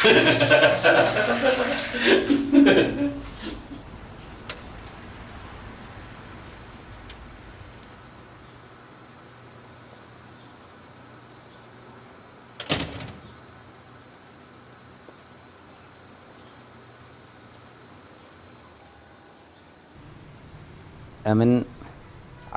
ئەمن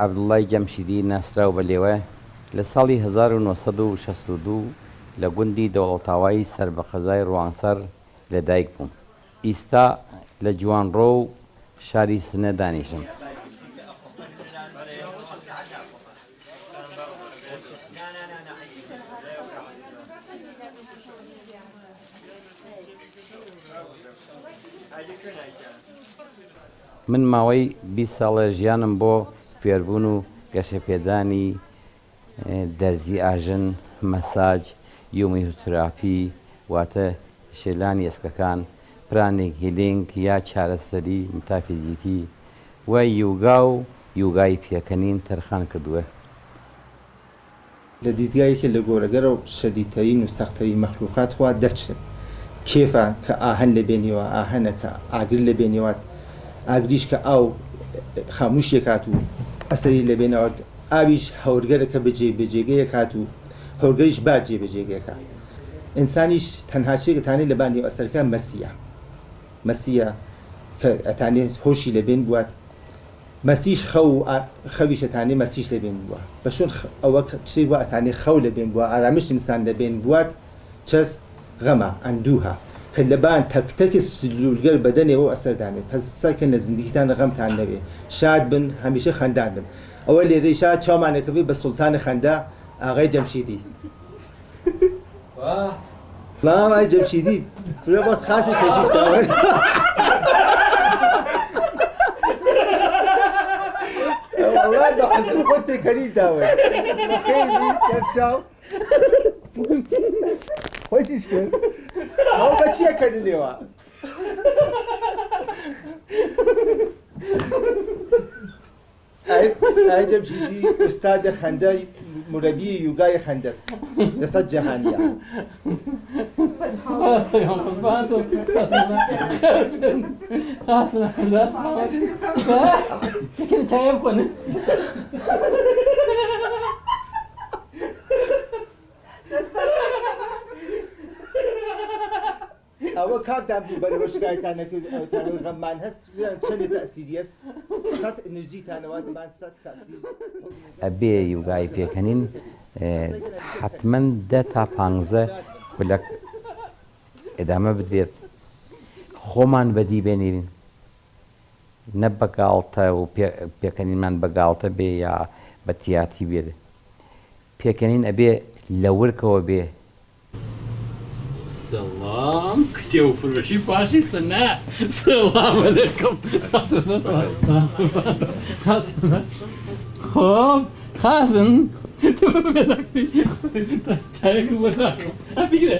عەبدوڵڵای جەمشیدی ناسراو بە لێوە لە ساڵی 1962 لە گوندی دەوڵەتاوایی سەربەخەزای ڕوانسەر لەدایک بووم. ئیستا لە جوانڕۆ و شاری سنە دانیشم. من ماوەی 20 ساڵە ژیانم بۆ فێربوون و گەشەپێدانی دەرزی ئاژن، مەساج، یۆمیۆتراپی واتە شێلانی ئێسکەکان، پرانێک هیلینگ یا چارەسەری متافیزیکی و یوگا و یوگای پێکەنین تەرخان کردووە. لە دیدگایەکی لە گۆرەگەرە و شەدیدترین و سەختترین مەخلوقات خوا دەچن کێفە کە ئاهەن لە بێنیەوە، ئاهەنە کە ئاگر لە بێنیەوە، ئاگریش کە ئاو خاموشیە کات و ئەسەری لە بێنەوە، ئاویش هەورگەرە کە بەجێگەیە کات و هەورگەریش باجێ بەجێگەیەکە. ئینسانیش تەنها چێکەتانێت لە باندی ئەسەرەکە مەسیە کە ئەتانێت هۆشی لە بێن بوات، مەسیش خەویش ئەتانێ مەسیش لە بێن بووە بە شۆن ئەوە شتێک وە ئەتانێ خەو لە بێن بووە، ئارامش ئینسان لە بێن بوات، چەس غەمە ئەندووها کە لەبان تەکتەکی سلولگەر بەدەنێەوە ئەسەردانێت. پس سەکە لە زندگیتان غەمتان نەبێ، شاد بن، هەمیشە خەندان بن. ئەوە لێرەی شاد چاومانەکەوێ بە سوڵتانی خەندا ئاغای جەمشیدی. سلام ئای جەمشیدی، فرە بۆ خاسی تەشریفتاوەن. ئەوان بە حەزور خۆت پێکەنین داوە خێری سەرچاو خۆشیش کرد. ئەو بە چیە کەنینێوە؟ ئای جەمشیدی ئوستادە خەندەی مرەبی یوگای خەندەس لەسەر جەهانیە. ئەوە کاتان بوو بەرەوە شکایەتانەکرد غەممان هەست چەندی تەئسیری هەست، سەد ئەنرژیتانەوە دەمان سەد تەئسیر. ئەبێ یوگای پێکەنین حتمەن 10 تا 15 خولەک ئێدامە بدرێت، خۆمان بەدی بێنێرین، نە بەگاڵتە و پێکەنینمان بەگاڵتە بێ یا بە تیاتی بێت. پێکەنین ئەبێ لە ورکەوە بێ. سلام کتێ و فرۆشی پاشی سنە. سلام عەلەیکم. خۆم خازن چایەکم بۆ داکەم. ئەبیرە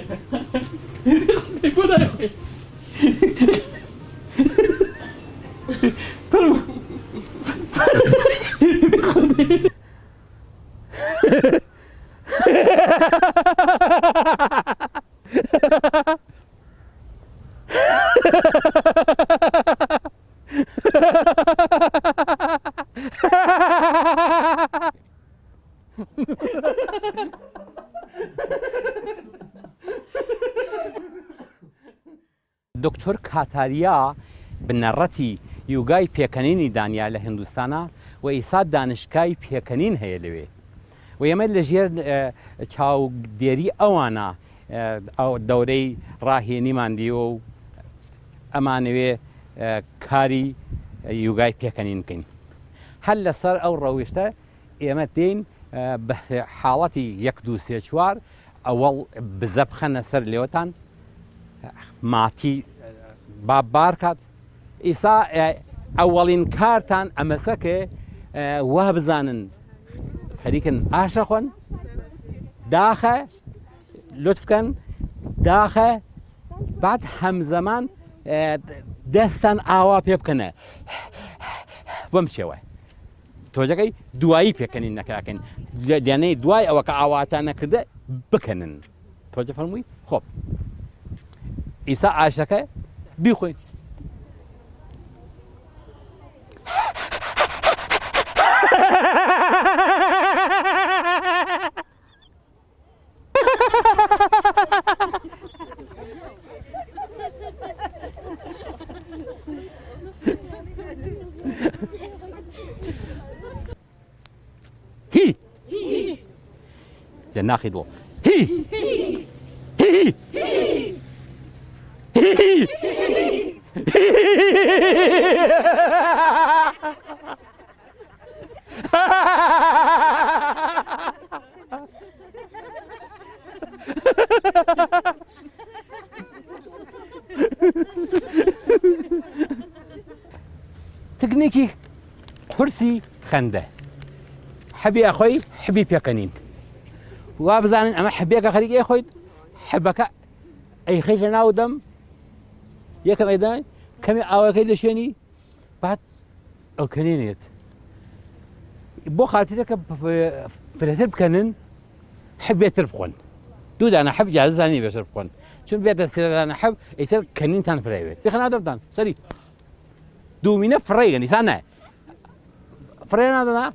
بۆ داخۆی. دکتۆر کاتاریا بنەڕەتی یوگای پێکەنینی دانیا لە هندوستانە و ئیسا دانشکای پێکەنین هەیە لەوێ و ئێمە لەژێر چاودێری ئەوانە دەورەی ڕاهێنیمان دیوە و ئەمانەوێ کاری یوگای پێکەنین بکەین. هەر لەسەر ئەو ڕەویشتە ئێمە دێین بە حاڵەتی 1 2 3 4 ئەوەڵ بزە بخەنە سەر لێوەتان، ماتی بار کات. ئیسا ئەوەڵین کارتان ئەمەسەکێ وا بزانن خەریکن ئاشە خۆن، داخە لطفکەن داخە، بعد هەمزەمان دەستان ئاوا پێ بکەنە بەم شێوە. تۆجەکەی دوایی پێکەنین نەکاکەن، دیانەی دوای ئەوە کە ئاواتان نەکردە بکەنن. تۆجە فەرمووی خۆب ئیسا ئاشەکە بیخۆین. هی ناخی دڵ هی هی تکنیکی قورسی خەندە حەبی ئەخۆی حەبی پێکەنین وا بزانن ئەمە حەبێکە خەریکە خۆیت حەبەکە ئەیخەی لە ناو دەم یەکەم ئەیدان کەمی ئاوەکەی دەشێنی بعد ئەو کەنێنێت بۆ خاترەکە فرەتر بکەنن حەبێتر بخۆن دوو دانە حەب جیازەزانی بێتر بخۆن چون بێتە سێ دانە حەب ئیتر کەنینتان فرەوێت بخنا دەبتان سەری دوومینە فڕێگە نیسان نایە فرێ نادەنا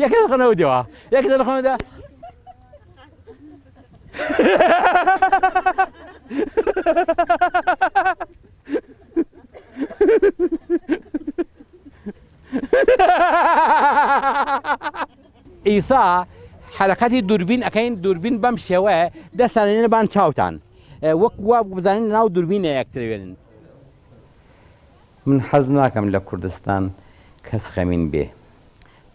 یەکێ دەخەنەوە دێوە یەکێ دەخەنەوە دێ ئیسا حەرەکەتی دووربین ئەەکەین دووربین بەم شێوەیە دەستانێنە بان چاوتان وەک وا بزانین ناو دووربینە یەکترێنن. من حەز ناکەم لە کوردستان کەس خەمین بێ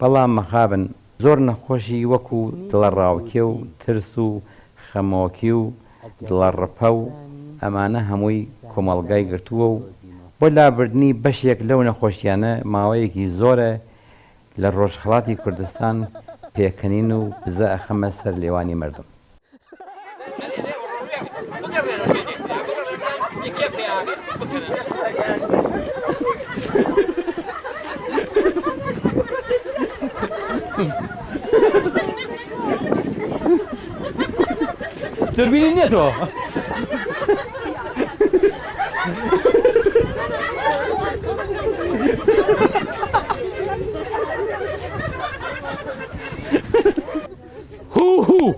بەڵام مەخابن زۆر نەخۆشی وەکو دڵە ڕاوکێ و ترس و خەمۆکی و دڵە ڕپە و ئەمانە هەمووی کۆمەڵگای گرتووە و بۆ لابردنی بەشێک لەو نەخۆشیانە ماوەیەکی زۆرە لە ڕۆژهەڵاتی کوردستان پێکەنین و بزە ئەخەمە سەر لێوانی مردم. دوربینی نییە تۆ هو هو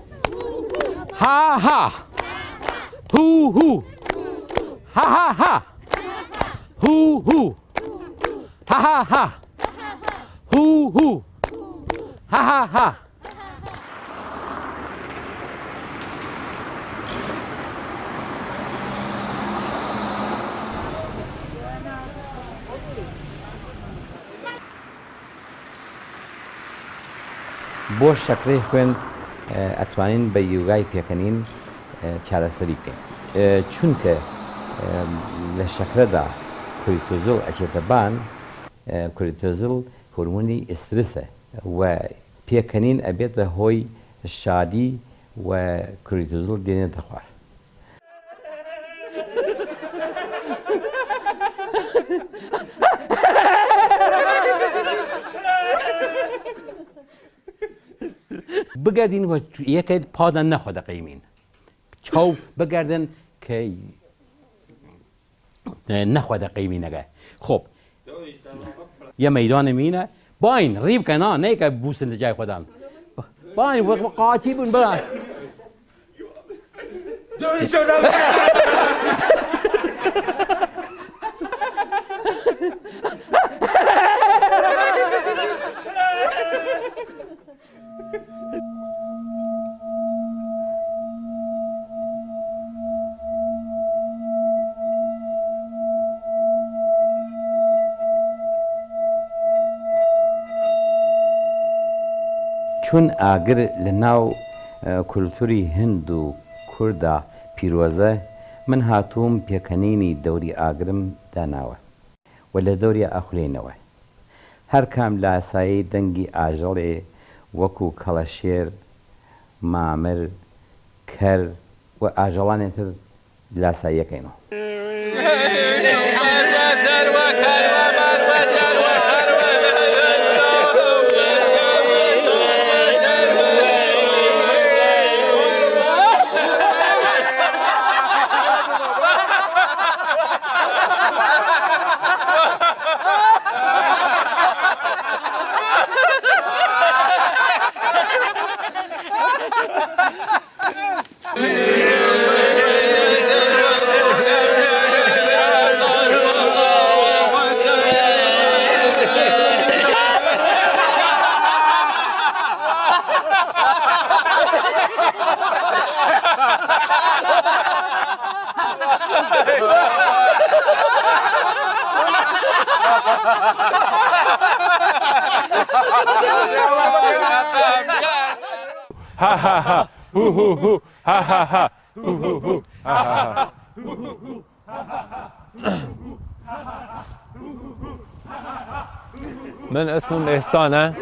ها ها هو هو ها ها ها هو هو ها ها ها هو هو ها ها ها بۆ شەکرەی خوێن ئەتوانین بە یوگای پێکەنین چارەسەری بکەین چونکە لە شەکرەدا کۆریتۆزۆڵ ئەچێتە بان کۆریتۆزۆڵ هۆرمۆنی ئسترسە و پێکەنین ئەبێتە هۆی شادی و کۆریتۆزۆڵ دێنێتە خوار. بگردین و یەکێت پادان نەخۆ دەقەیمین چاو بگردن کە نەخۆ دەقەیمینەکە خۆب یە مەیدانە مینە باین ڕی بکەنا نەیکە بووسن لە جای خۆدان باین قاتی بوون بڕان چون ئاگر لە ناو کولتوری هند و کووردا پیرۆزە من هاتووم پێکەنینی دەوری ئاگرم داناوە و لە دەوری ئاخولێنەوە هەر کام لە ئاسایی دەنگی ئاژەڵێ وەکو کەڵەشێر مامر کەر و ئاژەڵانێتر لاساییەکەینەوە. ها ها هو هو هو ها ها ها هو هو هو ها ها ها. من اسمم احسانه.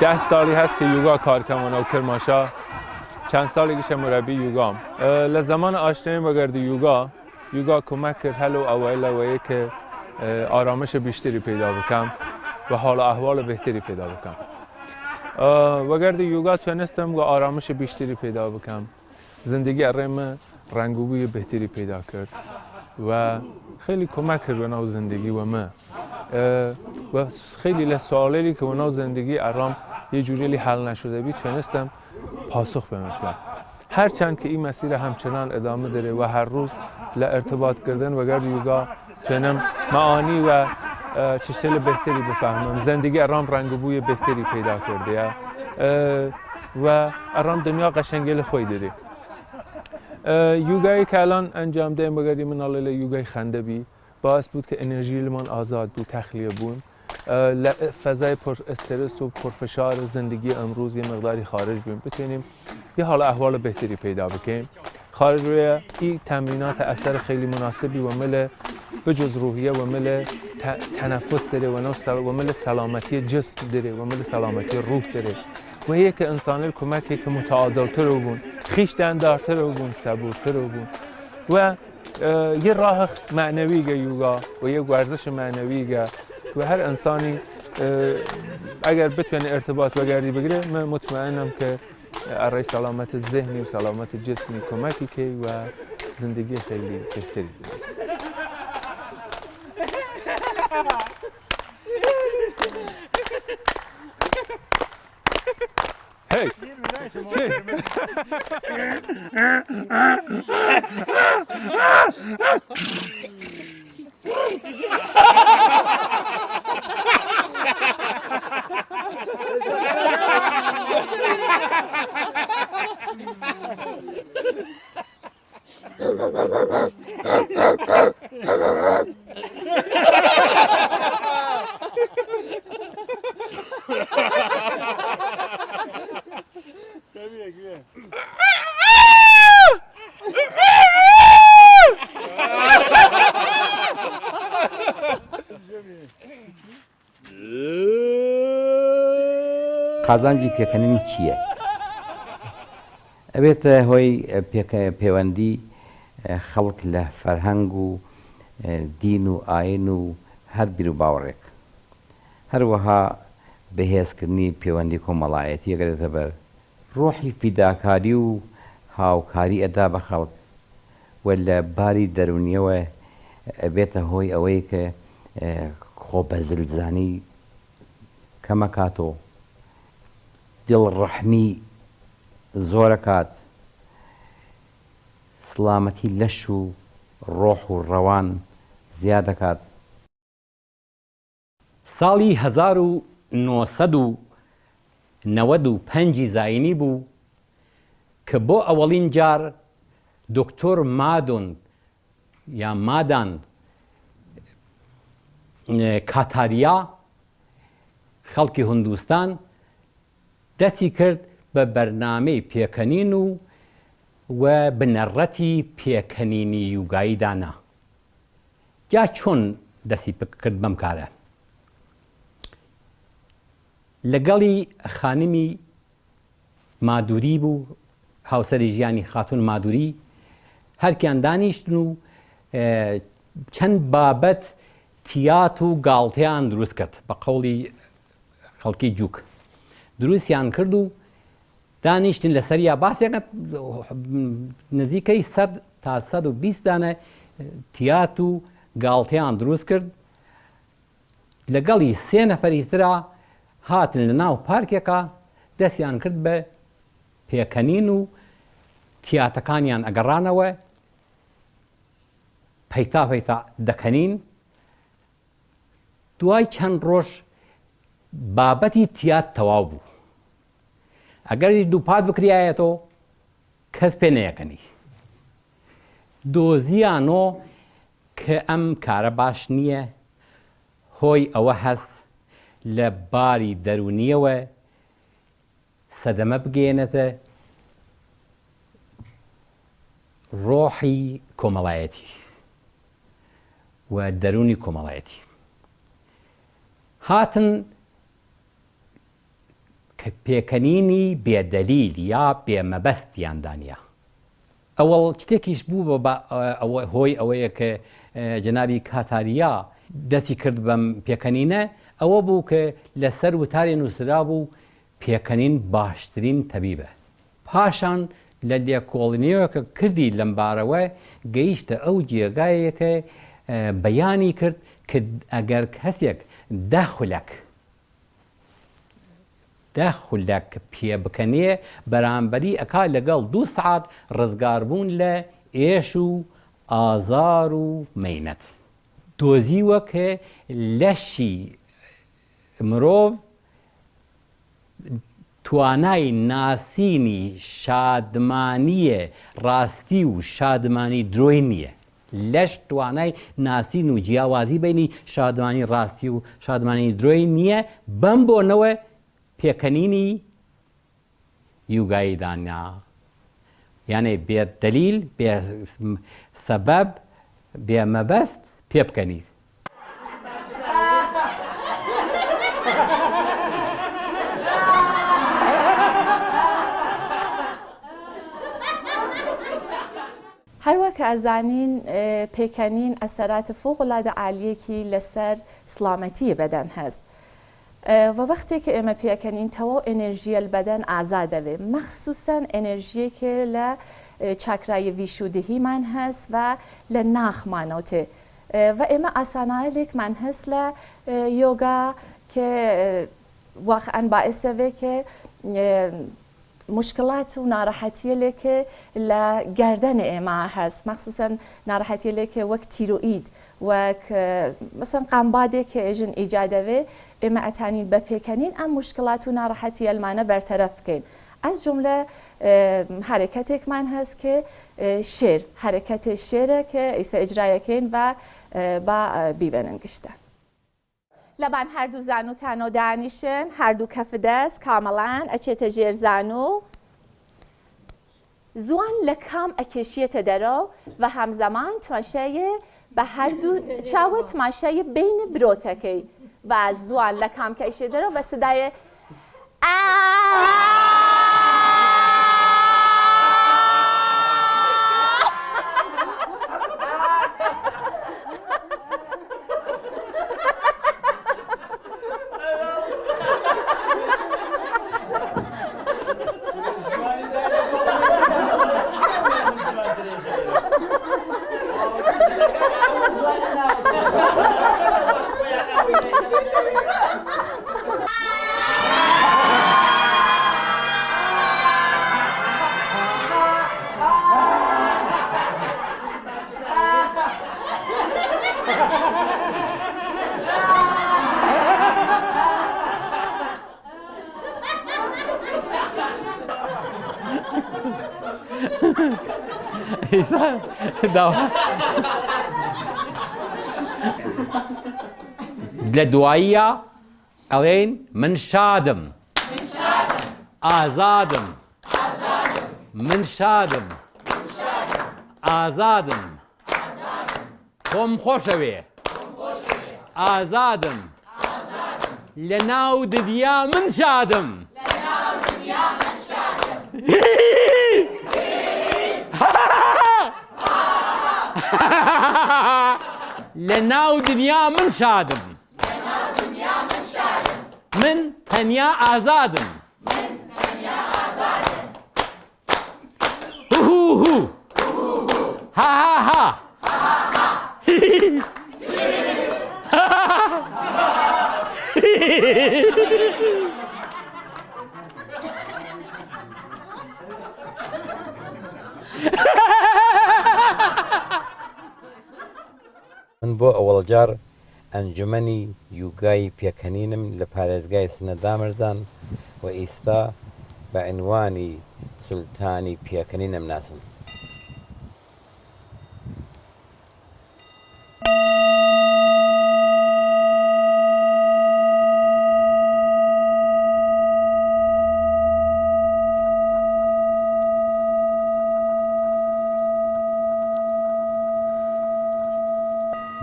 10 سالی هست که یوگا کار کنم و کرمانشاه. چند سالی که مربی یوگام. لزمان آشنایی با گرد یوگا کمک کرد حل و اوایل که آرامش بیشتری پیدا بکنم و حال و احوال بهتری پیدا بکنم. و گرد یوگا تونستم و آرامش بیشتری پیدا بکنم. زندگی ارم رنگوبی بهتری پیدا کرد و خیلی کمک کرد به زندگی و من. و خیلی سوالی که به زندگی ارام یه جوری حل نشده بی تونستم پاسخ بدم. هرچند که این مسیر همچنان ادامه داره و هر روز ارتباط کردن و گرد یوگا تونم معانی و چشتل بهتری بفهمم. زندگی ارام رنگ و بوی بهتری پیدا کرده و ارام دنیا قشنگل خوی داره. یوگایی که الان انجام دهیم بگردی مناله یوگای خنده بی باعث بود که انرژی من آزاد بود، تخلیه بود. فضای پر استرس و پرفشار زندگی امروز یه مقداری خارج بیم، بتونیم یه حال احوال بهتری پیدا بکنیم. خارج روی این تمرینات اثر خیلی مناسبی و مل بجز روحیه و مل تنفس داره و مل سلامتی جسم داره و مل سلامتی روح داره و یک انسان کمکی که متعادل‌تر بون، خویشتن‌دارتر بون، صبورتر بون و یه راه معنوی یوگا و یه ورزش معنوی و هر انسانی اگر بتونه ارتباط بگردی بگیره من مطمئنم که برای سلامت ذهنی و سلامت جسمی کمکی که و زندگی خیلی بهتری داره. هی چی؟ قازانجی پێکەنینی چییە؟ ئەبێتە هۆی پەیوەندی خەڵک لە فەرهەنگ و دین و ئاین و هەر بیر و باوەڕێک هەروەها بەهێزکردنی پەیوەندی کۆمەڵایەتی ئەگەرێتە بەر ڕۆحی فیداکاری و هاوکاری ئەدا بە خەڵک و لە باری دەرونیەوە ئەبێتە هۆی ئەوەی کە خۆبەزلزانی کەمەکاتۆ دڵڕەحمی زۆرەکات سڵامەتی لەش و ڕۆح و ڕەوان زیادەکات. ساڵی 1995 زاینی بوو کە بۆ ئەوەڵین جار دکتۆر مادۆن یا مادان کاتاریا خەڵکی هندوستان دەستی کرد بە بەرنامەی پێکەنین و بنەڕەتی پێکەنینی یوگایی دانا. جا چۆن دەستی کرد بەم کارە؟ لەگەڵی خانمی مادووری بوو، هاوسەری ژیانی خاتون مادووری، هەرکیان دانیشتن و چەند بابەت تیات و گاڵتەیان دروست کرد بە قەوڵی خەڵکی جووک. دروستیان کرد و دانیشتن لەسەریا باسێکە نزیکەی 100 تا 120 دانە تیات و گاڵتەیان دروست کرد. لەگەڵی 3 نەفەری ترا هاتن لە ناو پارکێکە دەستیان کرد بە پێکەنین و تیاتەکانیان ئەگەڕانەوە پەیتا دەکەنین. دوای چەند ڕۆژ بابەتی تیات تەواو بوو. ئەگەریش دووپات بکرایەتەوە کەس پێ نەیەکەنی. دۆزیانۆ کە ئەم کارە باش نییە، هۆی ئەوە هەست لە باری دەرونیەوە سەدەمە بگەێنێتە ڕۆحی کۆمەڵایەتی و دەرونی کۆمەڵایەتی هاتن کە پێکەنینی بێدەلیل یا بێمەبەستیاندانە. ئەوەڵ شتێکیش بوو بە هۆی ئەوەیە کە جەنابی کاتاریا دەستی کرد بەم پێکەنینە، ئەوە بوو کە لەسەر وتارێ نووسرا بوو پێکەنین باشترین تەبیبە. پاشان لە لێکۆڵینەوە کە کردی لەم بارەوە گەیشتە ئەو جێگایەکە بەیانی کرد کە ئەگەر کەسێک دە خولەک پێ بکەنێ بەرامبەری ئەکا لەگەڵ 2 سعات ڕزگاربوون لە ئێش و ئازار و مەینەت. دۆزیوە کە لەشی مرۆڤ توانای ناسینی شادمانیە ڕاستی و شادمانی درۆی نییە. لەش توانای ناسین و جیاوازی بینی شادمانی ڕاستی و شادمانی درۆی نییە. بەم بۆنەوە پێکەنینی یوگایی دانا، یانێ بێ دەلیل بێ سەبەب بێ مەبەست پێ بکەنیت. هەروەکە ئەزانین پێکەنین ئەسەراتە فوقڵادە عالیەکی لەسەر سڵامەتی بەدەن هەست. و وەختێککە ئێمە پێکەنینتەوە ئێنەرژیە بەدەن ئازا دەوێت، مەخصوسەن ئێنەرژیەکێ لە چاکرای ویشودهیمان هەست و لە ناخمانەوتێ. و ئێمە ئاسانایەکمان هەست لە یۆگا کە واقعاً باعثەوێ کە مشکلات و ناڕەحەتیە لێکێ لە گەردەن ئێمە هەست، مەخصوسەن ناڕەحەتیە لێکێ وەک تیرۆئید وەک مەسەن قامبادێک کە ئێژن ئیجادەوێ ئێمە ئەتانین بە پێکەنین ئەم مشکلات و ناڕەحەتی ئەلمانە بەرتەرەف بکەین. ئەس جملە حرەکەتێکمان هەست کە شێر حرەکەتێ شێرە کە ئیسە ئیجرایەکەین و با بیبەنن گشتە. لەبان هەردوو زانوتانۆ دانیشن، هەردوو کەف دەست کامەڵان ئەچێتە ژێر زانوو، زوان لە کام ئەکێشیەتە دەرەوە و هەمزەمان تماشایە بە هەردوو چاوە تماشایە بین برۆتەکەی و زوان لە کام کەیشێ دەرەوە بە سدایە لە دواییە ئەڵێن من شادم، ئازادم، من شادم، ئازادم، خۆم خۆشەوێ، ئازادم، لە ناو دنیا من شادم. لە ناو دنیا من شادم، من تەنیا ئازادم، ها ها ها من بۆ ئەوەڵجار ئەنجومەنی یوگای پێکەنینم لە پارێزگای سنەدامەرزان و ئێستا بە عنوانی سولتانی پێکەنینم ناسم.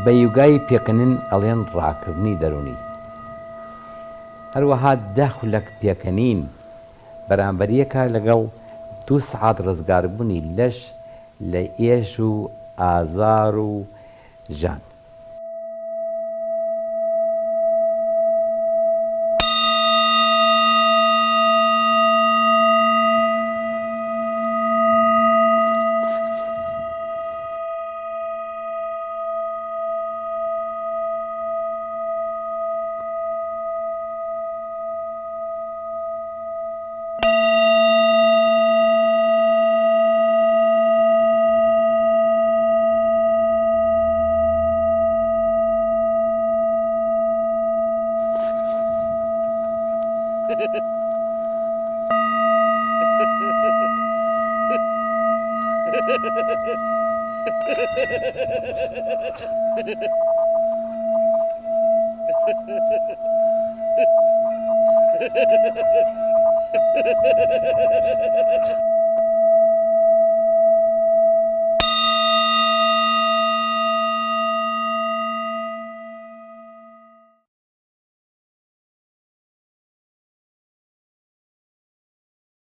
بە یوگای پێکەنین ئەڵێن ڕاکردنی دەرونی. هەروەها 10 خولەک پێکەنین بەرامبەریەکە لەگەڵ 2 سعات ڕزگاربوونی لەش لە ئێش و ئازار و ژان.